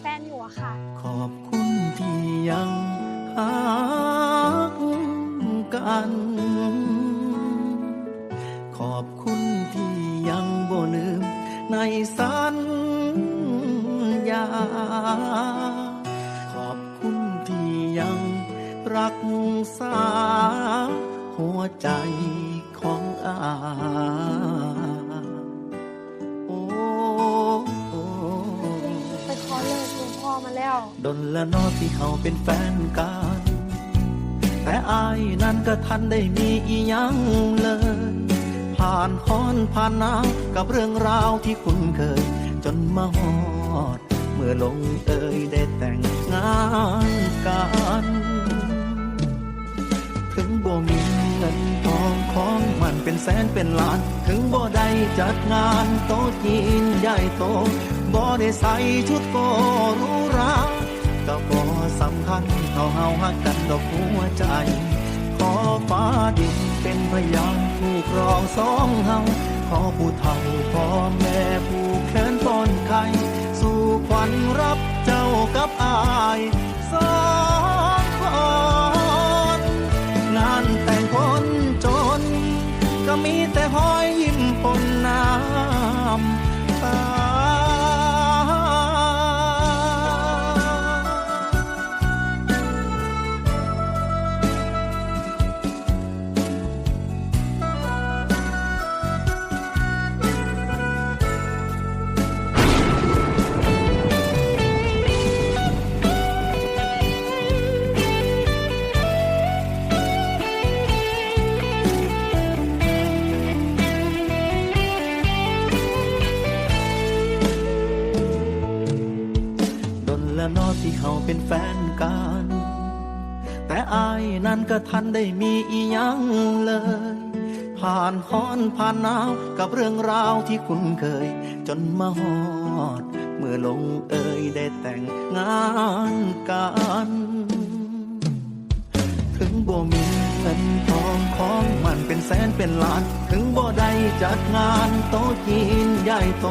ฟนอยู่อะค่ะ ขอบคุณที่ยังหากัน ขอบคุณที่ยังบ่ลืมในสัญญา ขอบคุณที่ยังรักษาหัวใจของอาโอ้โอ้ ไปขอเลิกคุณพ่อมาแล้ว ดนละนอที่เขาเป็นแฟนกัน แต่อายนั้นก็ทันได้มีอีหยังเลย ผ่านค้อนผ่านน้ำกับเรื่องราวที่คุ้นเคย จนมาฮอด เมื่อลงเอยได้แต่งงานกัน ถึงบ่มีเงินทองของมันเป็นแสนเป็นล้าน ถึงบ่ได้จัดงานโต๊ะจีนใหญ่โตบ่ได้ใส่ชุดโกหรูหราก็บ่สำคัญเท่าเฮาฮักกันดอกหัวใจ ขอฟ้าดินเป็นพยานผู้ครองสองเฮา ขอผู้เฒ่าพ่อแม่ผู้แขนป้อนไข่สู่ขวัญรับเจ้ากับอายสองคน งานแต่งคนจนก็มีแต่หอยยิ้มปนน้ำตา ดนและนอที่เขาเป็นแฟนกัน แต่อายนั้นก็ทันได้มีอีหยังเลย ผ่านฮ้อนผ่านหนาวกับเรื่องราวที่คุ้นเคย จนมาฮอด เมื่อลงเอยได้แต่งงานกัน ถึงบ่มีเงินทองของมันเป็นแสนเป็นล้าน ถึงบ่ได้จัดงานโต๊ะจีนใหญ่โต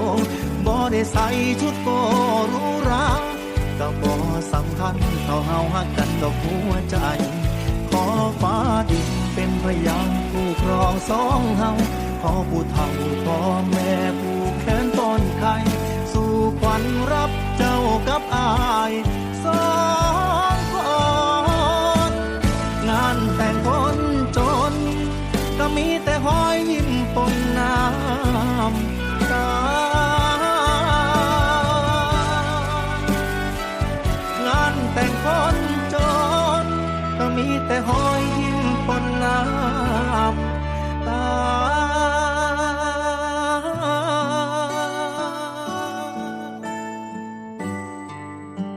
บ่ได้ใส่ชุดโกหรูหราก็บ่สำคัญเท่าเฮาฮักกันดอกหัวใจ ขอฟ้าดินเป็นพยานผู้ครองสองเฮา ขอผู้เฒ่าพ่อแม่ผู้แขนต้นไข่สู่ขวัญรับเจ้ากับอายสองคน งานแต่งคนจนก็มีแต่หอยยิ้มปนน้ำตา งานแต่งคนจนก็มีแต่หอย